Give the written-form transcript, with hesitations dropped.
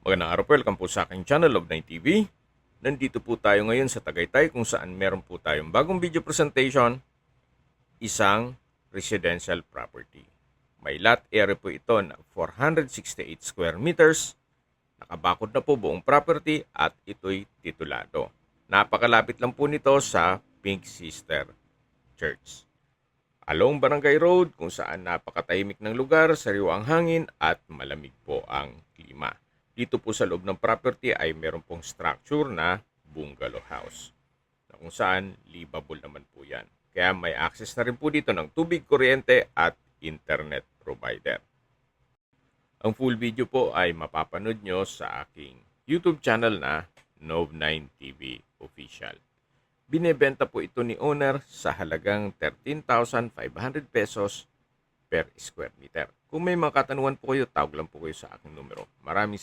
Magandang araw po, welcome po sa aking channel of 9 TV. Nandito po tayo ngayon sa Tagaytay kung saan meron po tayong bagong video presentation, isang residential property. May lot area po ito na 468 square meters, nakabakod na po buong property at ito'y titulado. Napakalapit lang po nito sa Pink Sister Church. Along Barangay Road kung saan napakatahimik ng lugar, sariwa ang hangin at malamig po ang klima. Dito po sa loob ng property ay meron pong structure na bungalow house na kung saan livable naman po yan. Kaya may access na rin po dito ng tubig, kuryente at internet provider. Ang full video po ay mapapanood nyo sa aking YouTube channel na Nov9 TV Official. Binebenta po ito ni owner sa halagang 13,500 pesos per square meter. Kung may mga katanungan po kayo, tawag lang po kayo sa aking numero. Maraming